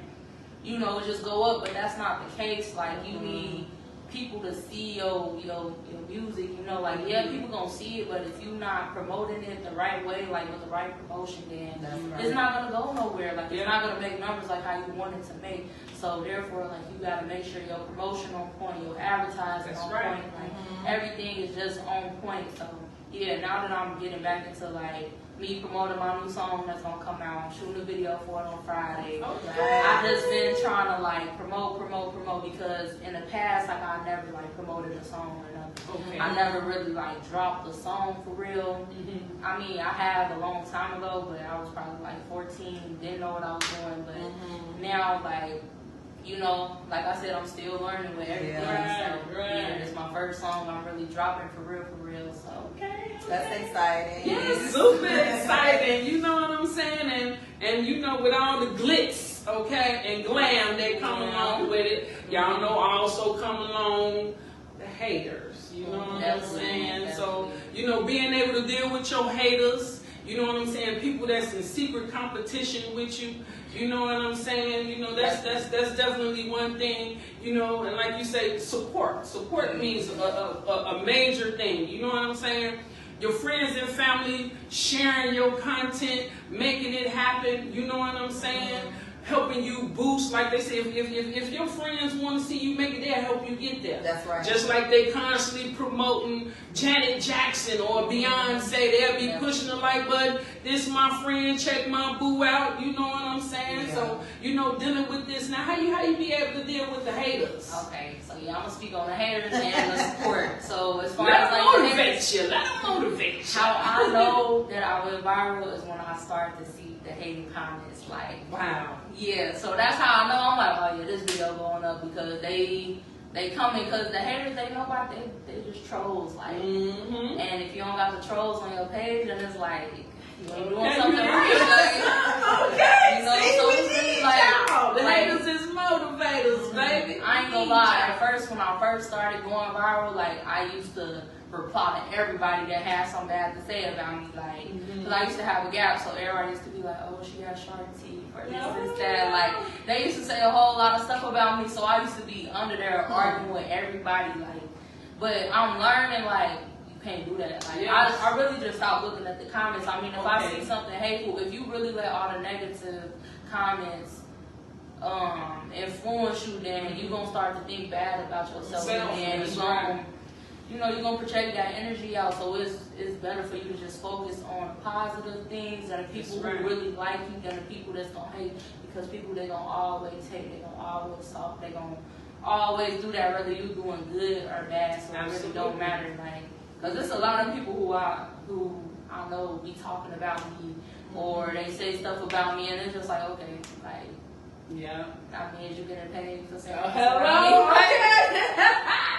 you know just go up, but that's not the case. Like you need people to see your music, you know, like people gonna see it, but if you're not promoting it the right way, like with the right promotion, then it's not gonna go nowhere. Like it's not gonna make numbers like how you want it to make. So therefore, like you gotta make sure your promotion on point, your advertising on point, like everything is just on point. So yeah, now that I'm getting back into like me promoting my new song that's gonna come out, I'm shooting a video for it on Friday. I just been trying to like promote because in the past like I never like promoted a song or nothing. I never really like dropped the song for real. I mean I have a long time ago, but I was probably like 14, didn't know what I was doing. But now like you know, like I said, I'm still learning with everything. Yeah. So, Right. yeah, it's my first song I'm really dropping for real. So, Okay. That's exciting. Yeah, super exciting. You know what I'm saying? And you know, with all the glitz, okay, and glam that come along with it, y'all know also come along the haters. You know what I'm saying? So, you know, being able to deal with your haters, you know what I'm saying? People that's in secret competition with you, you know what I'm saying? You know, that's definitely one thing, you know, and like you say, support. Support means a major thing, you know what I'm saying? Your friends and family sharing your content, making it happen, you know what I'm saying? Helping you boost, like they say, if your friends want to see you make it, they'll help you get there. That's right. Just like they constantly promoting Janet Jackson or Beyonce, they'll be pushing the like button. This my friend, check my boo out. You know what I'm saying? Yeah. So you know, dealing with this now, how you be able to deal with the haters? okay, so yeah, I'm gonna speak on the haters and the support. So as far Let as them like the motivate haters, you. Let them motivate you. how I know that I went viral is when I start to see the hating comments. Like, Wow. yeah, so that's how I know. I'm like, oh yeah, this video going up because they coming, because the haters, they know about they just trolls, like, and if you don't got the trolls on your page, then it's like you ain't doing something right. Like, Okay. you know, See, so we it's really need like, y'all. The like, haters is motivators, baby. I ain't gonna lie. At first, when I first started going viral, like I used to reply to everybody that had something bad to say about me, like, because I used to have a gap, so everybody used to be like, oh, she got sharp teeth, or this, that. Like, they used to say a whole lot of stuff about me, so I used to be under there arguing with everybody, like, but I'm learning, like, you can't do that. Like, I really just stopped looking at the comments. I mean, if I see something hateful, if you really let all the negative comments influence you, then you're gonna start to think bad about yourself, and you're gonna project that energy out. So it's better for you to just focus on positive things and the people who really like you than the people that's gonna hate, because people, they gonna always hate, they gonna always talk, they gonna always do that whether you doing good or bad. So it really don't matter, like, because there's a lot of people who I know be talking about me, or they say stuff about me, and it's just like, okay, like, yeah, I mean, you getting paid for saying hello.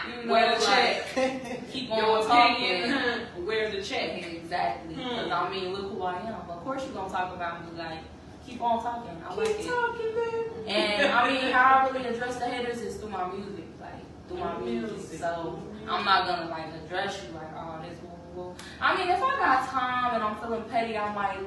you know, Where the like, check? keep Your on talking. opinion. Where's the check? Exactly. Because I mean, look who I am. Of course you're gonna talk about me. Like, keep on talking. I like Keep it. talking, baby. And I mean, how I really address the haters is through my music. Like, through my music. So I'm not gonna like address you like, oh, this woo. I mean, if I got time and I'm feeling petty, I might.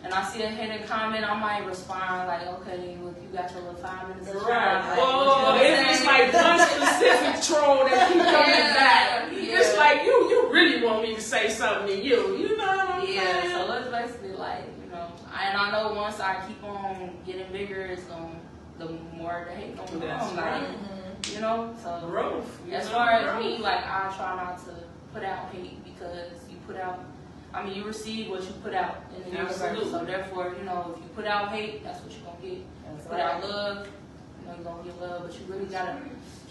And I see a hidden comment, I might respond like, okay, look, you got your little 5 minutes of time. Like, oh, it's like one specific troll that keep coming back. It's like, you really want me to say something to you. You know what I'm saying? Yeah, so it's basically like, you know, and I know once I keep on getting bigger, it's the more the hate gonna come. Like, you know, so growth. As far as me, like, I try not to put out hate, because you put out, I mean, you receive what you put out in the universe. So therefore, you know, if you put out hate, that's what you're gonna get. If you put out love, you know, you're gonna get love. But you really gotta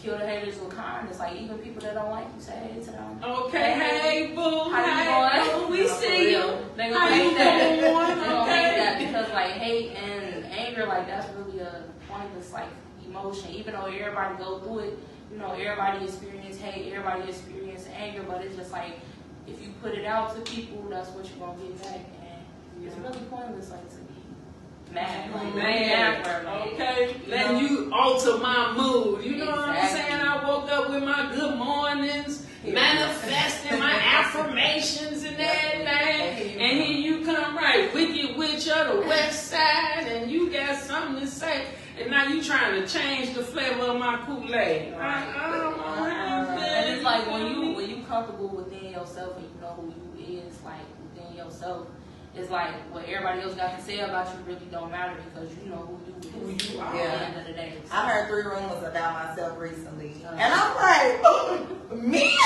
kill the haters with kindness. Like, even people that don't like you, say hey to them. Okay, hey boo, how you doing? We see you. They gonna hate that. They gonna hate that, because like hate and anger, like, that's really a pointless like emotion. Even though everybody go through it, you know, everybody experience hate, everybody experience anger, but it's just like, if you put it out to people, that's what you're gonna get back, and it's really pointless, like, to be mad. Like, mad. Okay, letting you alter my mood. You know what I'm saying? I woke up with my good mornings, manifesting my affirmations and everything, and here you come, right, Wicked Witch of the West Side, and you got something to say, and now you trying to change the flavor of my Kool-Aid. And it's like, when you comfortable within yourself and you know who you is, like, within yourself, it's like what everybody else got to say about you really don't matter, because you know who you are at the end of the day. So. I heard 3 rumors about myself recently, and I'm like, me?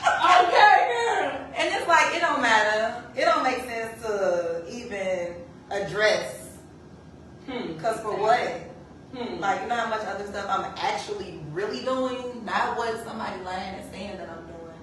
Okay, girl. And it's like, it don't matter. It don't make sense to even address. Because for what? Like, you know how much other stuff I'm actually really doing? Not what somebody lying and saying that I'm doing.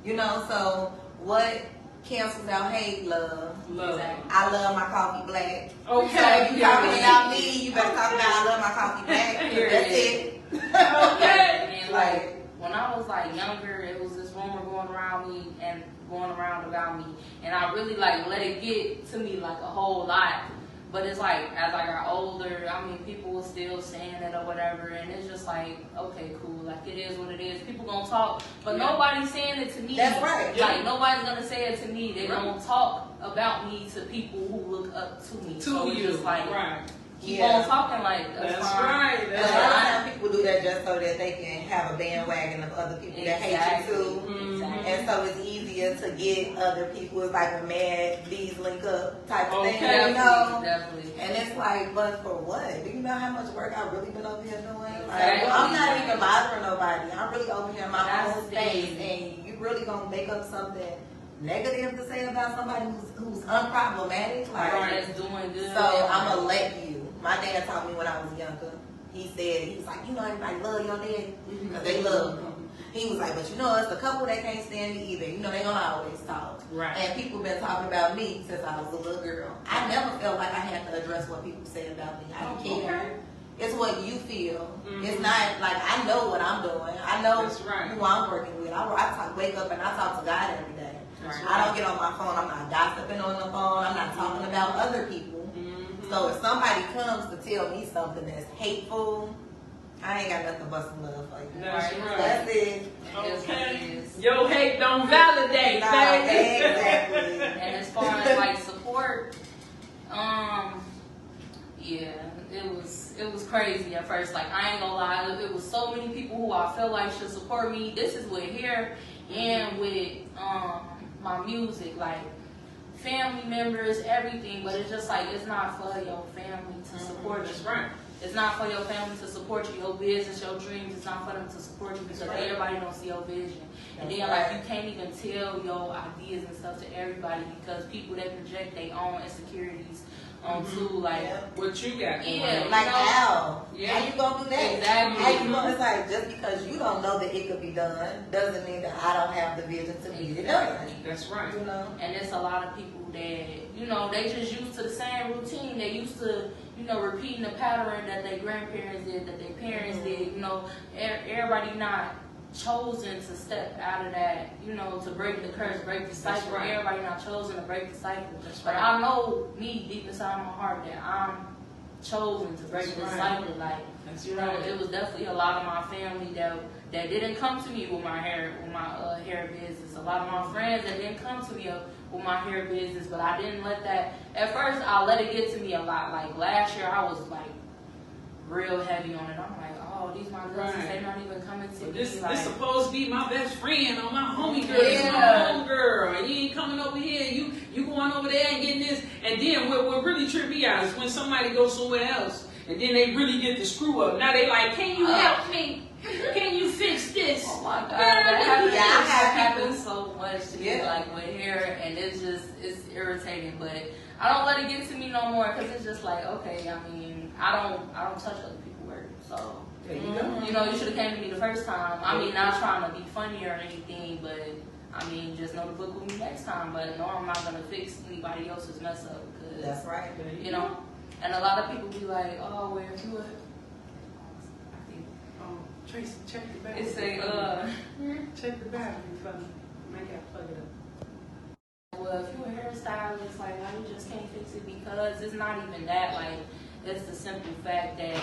You know, so what cancels out hate, love. Exactly. I love my coffee black. Okay. So if you talking about me, you better talk about I love my coffee black. That's it. Okay. And like when I was like younger, it was this rumor going around me and going around about me, and I really like let it get to me like a whole lot. But it's like as I got older, I mean, people were still saying it or whatever, and it's just like, okay, cool, like it is what it is. People gonna talk, but nobody's saying it to me. That's right. Like nobody's gonna say it to me. They gonna talk about me to people who look up to me. So it's just like keep on talking like that's fine. Right. That's a lot of times people do that just so that they can have a bandwagon of other people that hate you too. Exactly. And so it's easier to get other people. It's like a mad bees link up type of thing, Definitely, you know? definitely. And it's like, but for what? Do you know how much work I've really been over here doing? Exactly. Like, I'm not even bothering nobody. I'm really over here in my That's own the space, thing. and you really gonna make up something negative to say about somebody who's unproblematic? Like, That's doing good. so I'm gonna let you. My dad taught me when I was younger. He was like, you know, everybody love your dad because they love him. He was like, but you know, it's a couple that can't stand me either. You know, they gonna always talk. Right. And people been talking about me since I was a little girl. I never felt like I had to address what people say about me. I don't care. It's what you feel. It's not like I know what I'm doing. I know who I'm working with. Wake up and I talk to God every day. I don't get on my phone. I'm not gossiping on the phone. I'm not talking about other people. So if somebody comes to tell me something that's hateful, I ain't got nothing but some love for you. That's it. Okay. Your hate don't validate, baby. Exactly. And as far as like support, yeah, it was crazy at first. Like I ain't gonna lie, it was so many people who I feel like should support me. This is with hair and with my music, like family members, everything. But it's just like it's not for your family to support you. That's right. It's not for your family to support you, your business, your dreams. It's not for them to support you because everybody don't see your vision. And then like you can't even tell your ideas and stuff to everybody because people that project their own insecurities onto like what you got. Like how? Yeah. How you gonna do that? Exactly. How you gonna, it's like just because you don't know that it could be done doesn't mean that I don't have the vision to get it done. That's right. You know? And there's a lot of people that, you know, they just used to the same routine. They used to, you know, repeating the pattern that their grandparents did, that their parents did. You know, everybody not chosen to step out of that, you know, to break the curse, break the cycle. Right. Everybody not chosen to break the cycle. That's But right. I know me deep inside my heart that I'm chosen to break the cycle. Like, you know, it was definitely a lot of my family that didn't come to me with my hair business. A lot of my friends that didn't come to me with my hair business, but I didn't let that. At first, I let it get to me a lot. Like last year, I was like real heavy on it. I'm like, oh, these my cousins, they not even coming to me. This like, supposed to be my best friend or my homie girl. This my home girl, and you ain't coming over here. You going over there and getting this, and then what really tripped me out is when somebody goes somewhere else, and then they really get the screw up. Now they like, can you help me? Can you fix this? Oh my God, that happens so much to me, Yeah. like with hair, and it's irritating. But I don't let it get to me no more because it's just like, okay, I mean, I don't touch other people's work, so. There you go. You know, you should have came to me the first time. I mean, not trying to be funny or anything, but I mean, just know to book with me next time. But no, I'm not gonna fix anybody else's mess up because That's right. you know. And a lot of people be like, "Oh, well, if you Tracy, check the battery. it's a check the battery for me. Make it plug it up. well, if you're a hairstylist, like, why you just can't fix it? Because it's not even that. Like, it's the simple fact that,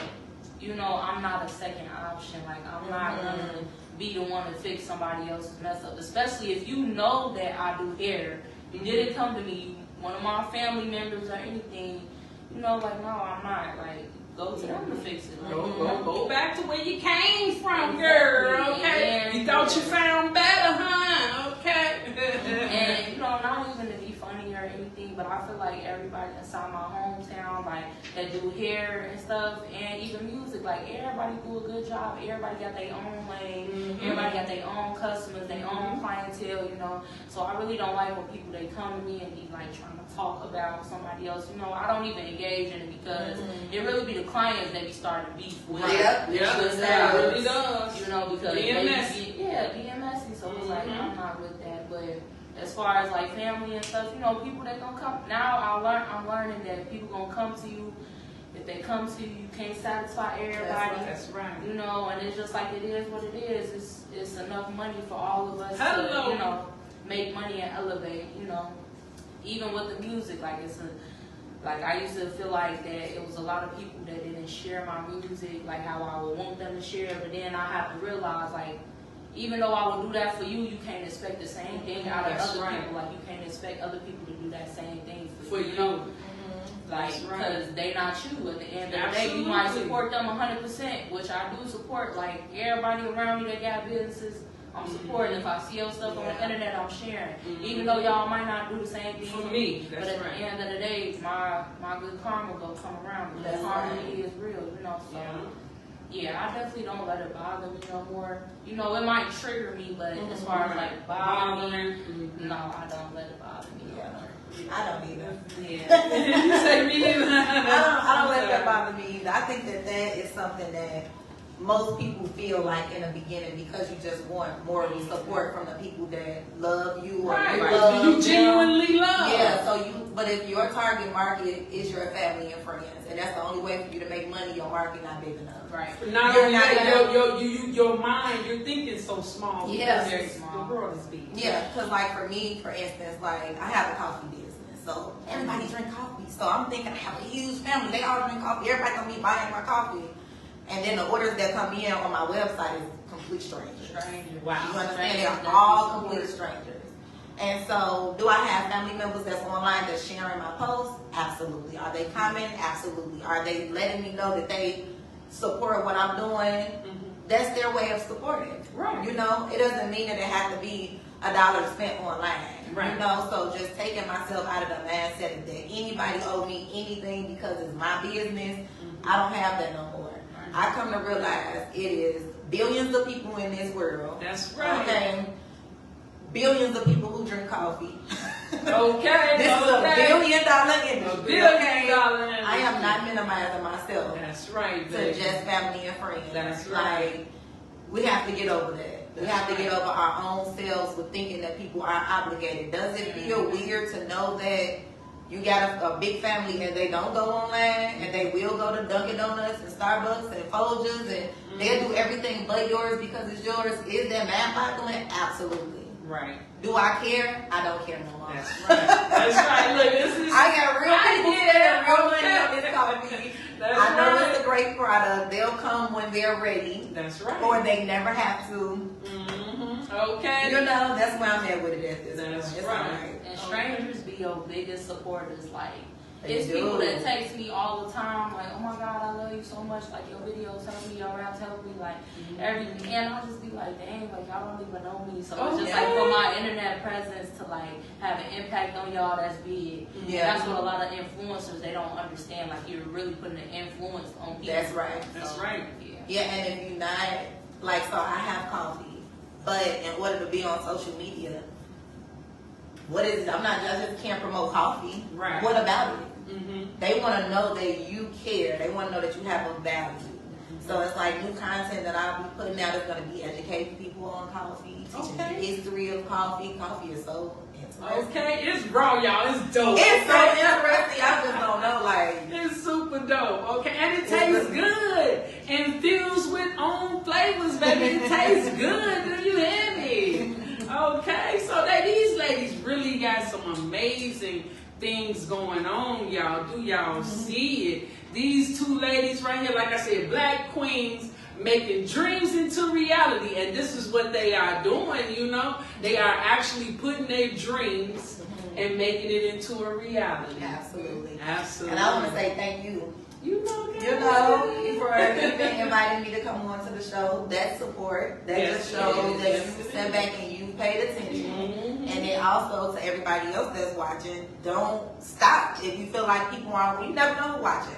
you know, I'm not a second option. Like, I'm not gonna be the one to fix somebody else's mess up. Especially if you know that I do hair. You didn't come to me, one of my family members or anything. You know, like, no, I'm not. Like, go to them to fix it. Like, Go back to where you came from, girl. Okay. You thought you found better, huh? Okay. And you know, not even to be funny or anything, but I feel like everybody inside my hometown, like that do hair and stuff, and even music, like everybody do a good job. Everybody got their own lane. Everybody got their own customers, their own clientele. You know, so I really don't like when people they come to me and be like trying to talk about somebody else. You know, I don't even engage in it because it really be the clients that be starting beef with. Yep. It really does. You know, because Being they messy. being messy. So it's like I'm not with that, but. As far far as like family and stuff, you know, people that gonna come. Now I'm learning that people gonna come to you. If they come to you, you can't satisfy everybody. That's right. You know, and it's just like it is what it is. It's enough money for all of us to, you know, make money and elevate. You know, even with the music, like like I used to feel like that it was a lot of people that didn't share my music, like how I would want them to share. But then I have to realize, like, even though I would do that for you, you can't expect the same thing out of other people. Like you can't expect other people to do that same thing for you. You know? Like, because they not you. At the end of the day, you might support them 100%, which I do support. Like, everybody around me that got businesses, I'm supporting. If I see your stuff on the internet, I'm sharing. Even though y'all might not do the same thing for me. But at the end of the day, my good karma will come around. Because karma is real, you know. So, yeah, I definitely don't let it bother me no more. You know, it might trigger me, but as far as, like, bothering, no, I don't let it bother me. I don't either. Yeah. You say me either. I don't let that bother me either. I think that is something that most people feel like in the beginning because you just want more support from the people that love you or you genuinely love. Yeah, but if your target market is your family and friends, and that's the only way for you to make money, your market not big enough. Right. Not only that, your mind, you're thinking so small. Yeah. Very small. The world is big. Yeah, because like for me, for instance, like I have a coffee business. So everybody drink coffee. So I'm thinking I have a huge family. They all drink coffee. Everybody gonna be buying my coffee. And then the orders that come in on my website is complete strangers. Wow. You understand? They're all complete strangers. And so do I have family members that's online that's sharing my posts? Absolutely. Are they commenting? Absolutely. Are they letting me know that they support what I'm doing? That's their way of supporting. Right. You know, it doesn't mean that it has to be $1 spent online. Right. You know, so just taking myself out of the mindset that anybody owe me anything because it's my business, I don't have that no more. I come to realize it is billions of people in this world. That's right. Okay. Billions of people who drink coffee. Okay. This is a $1 billion industry. $1 billion. I am not minimizing myself. That's right. To just family and friends. That's right. Like, we have to get over that. We have to get over our own selves with thinking that people are obligated. Does it feel weird to know that you got a big family and they don't go online and they will go to Dunkin' Donuts and Starbucks and Folgers and they'll do everything but yours because it's yours? Is that mind boggling? Absolutely. Right. Do I care? I don't care no more. That's right. That's right. Look, this is. I got real people spending real money on this coffee. I know it's a great product. They'll come when they're ready. That's right. Or they never have to. Okay. You know, that's where I'm at with it at this point. That's It's right. all right. And strangers be your biggest supporters. Like, They it's do. people that text me all the time, like, oh my God, I love you so much. Like, your videos help me, your raps help me, like, everything. And I'll just be like, dang, like, y'all don't even know me. So it's just like for my internet presence to, like, have an impact on y'all that's big. Yeah. And that's what a lot of influencers, they don't understand. Like, you're really putting an influence on people. That's right. That's right. Yeah. Yeah, and if you're not, like, so I have coffee, but in order to be on social media, what is it? I just can't promote coffee. Right. What about it? They want to know that you care. They want to know that you have a value. So it's like new content that I'll be putting out is going to be educating people on coffee, teaching the history of coffee. Coffee is so interesting. Okay, it's raw, y'all. It's dope. It's so interesting. I just don't know, like. It's super dope. Okay, and it tastes good. Infused with own flavors, baby. It tastes good. Do you hear me? Okay, so these ladies really got some amazing things going on, y'all. Do y'all see it? These two ladies right here, like I said, black queens making dreams into reality. And this is what they are doing, you know. They are actually putting their dreams and making it into a reality. Absolutely. Absolutely. And I want to say thank you. You know, For even inviting me to come on to the show. That support, that just shows that you sat back and you paid attention. And then also to everybody else that's watching, don't stop. If you feel like people aren't, you never know who's watching.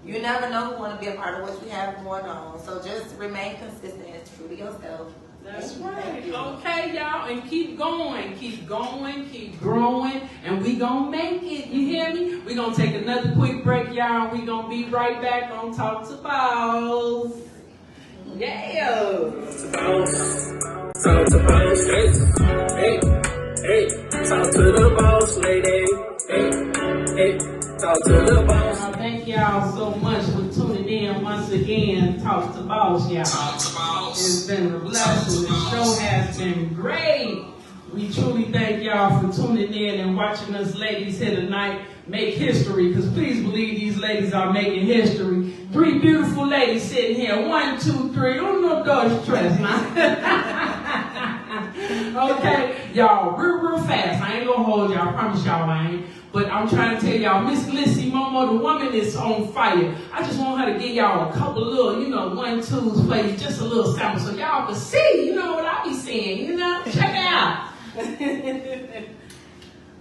You never know who want to be a part of what you have going on. So just remain consistent and true to yourself. That's right. Okay, y'all, and keep going, keep growing, and we gonna make it. You hear me? We gonna take another quick break, y'all, and we gonna be right back on Talk to Boss. Yeah. Talk to Boss. Hey. Hey, talk to the boss lady. Hey, hey, talk to the boss. Thank y'all so much for tuning in once again. Talk to Boss, y'all. Talk to boss. It's been a blessing. The show has been great. We truly thank y'all for tuning in and watching us ladies here tonight make history. Because please believe these ladies are making history. 3 beautiful ladies sitting here. 1, 2, 3. Oh, no, Dodge stress, okay, y'all, real fast. I ain't gonna hold y'all. I promise y'all I ain't. But I'm trying to tell y'all, Miss Glitzy Momo, the woman is on fire. I just want her to give y'all a couple little, 1-2s for you, just a little sample so y'all can see, what I be saying, Check it out.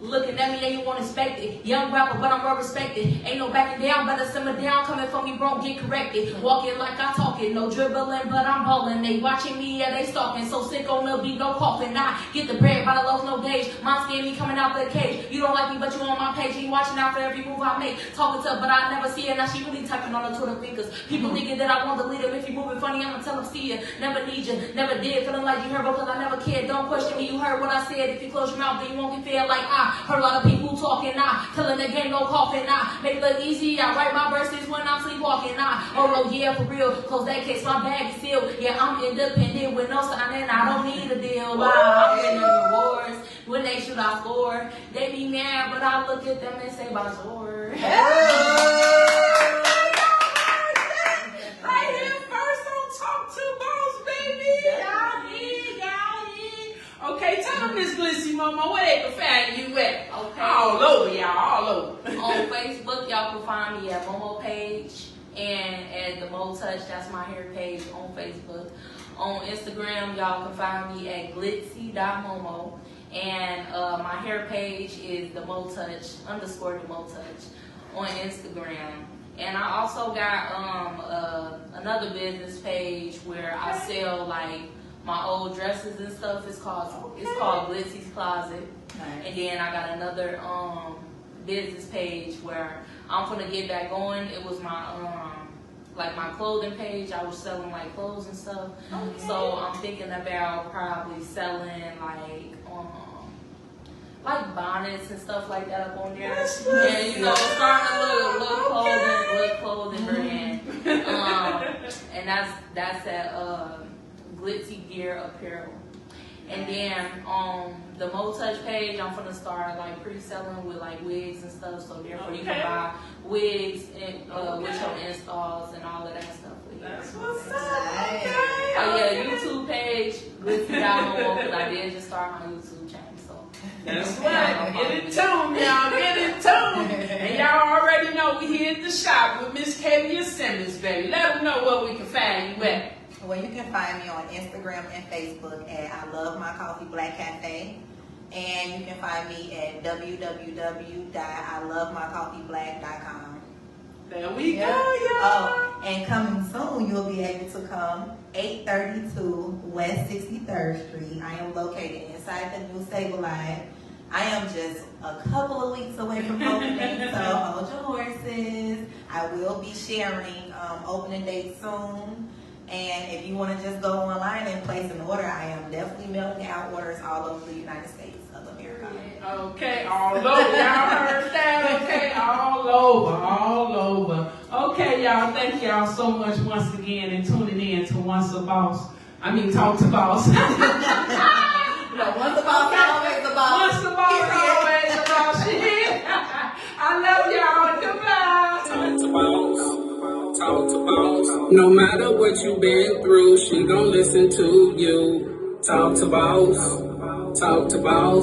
Looking at me and you won't expect it. Young rapper, but I'm well respected. Ain't no backing down, better simmer down. Coming for me, bro, get corrected. Walking like I talk it, no dribbling, but I'm balling. They watching me, yeah, they stalking. So sick on the beat, no coughing. I get the bread by the loaf, no gauge. Mom scared me coming out the cage. You don't like me, but you on my page. You watching out for every move I make. Talking tough, but I never see it. Now she really typing on the Twitter fingers. People thinking that I won't delete them. If you moving funny, I'ma tell them see ya. Never need you, never did. Feeling like you heard, because I never cared. Don't question me, you heard what I said. If you close your mouth, then you won't get fed like I heard a lot of people talking, telling the game no coughing, make it look easy. I write my verses when I'm sleepwalking, oh no, yeah, for real. Close that case, my bag is sealed. Yeah, I'm independent with no signing. I don't need a deal. I'm getting rewards when they shoot, I score. They be mad, but I look at them and say, "By the sword." Right here first on Talk to Boss, baby. Y'all here. Okay, tell them Miss Glitzy Momo where they can find you at. Okay. All over, y'all, all over. On Facebook, y'all can find me at Momo Page and at the Mo Touch. That's my hair page on Facebook. On Instagram, y'all can find me at glitzy.momo. And my hair page is the Mo Touch _ the Mo Touch on Instagram. And I also got another business page where I sell like my old dresses and stuff. It's called Glitzy's Closet. Nice. And then I got another business page where I'm gonna get back going. It was my my clothing page. I was selling like clothes and stuff. Okay. So I'm thinking about probably selling like bonnets and stuff like that up on there. And starting a little clothing brand. And that's at Glitzy Gear Apparel. And then on the Mo Touch page, I'm gonna start like pre-selling with like wigs and stuff. So therefore you can buy wigs and with your installs and all of that stuff. That's what's up. Okay. Oh yeah, YouTube page, Glitzy.momo, because I did just start my YouTube channel. So that's right. Get in tune, y'all. Get in tune. And y'all already know we here at the shop with Miss Kavia Simmons, baby. Let them know where we can find you at. Well, you can find me on Instagram and Facebook at I Love My Coffee Black Cafe. And you can find me at www.ilovemycoffeeblack.com. There we go, y'all. Oh, and coming soon, you'll be able to come 832 West 63rd Street. I am located inside the new stable line. I am just a couple of weeks away from opening, so hold your horses. I will be sharing opening dates soon. And if you want to just go online and place an order, I am definitely mailing out orders all over the United States of America. Okay, all over. Y'all heard that? Okay, all over. Okay, y'all, thank y'all so much once again and tuning in to Talk to Boss. No, once a boss, always a boss. Once a boss, always a boss. I love y'all. Goodbye. Talk to boss. Talk to boss. No matter what you've been through, she gon' listen to you. Talk to boss. Talk to boss.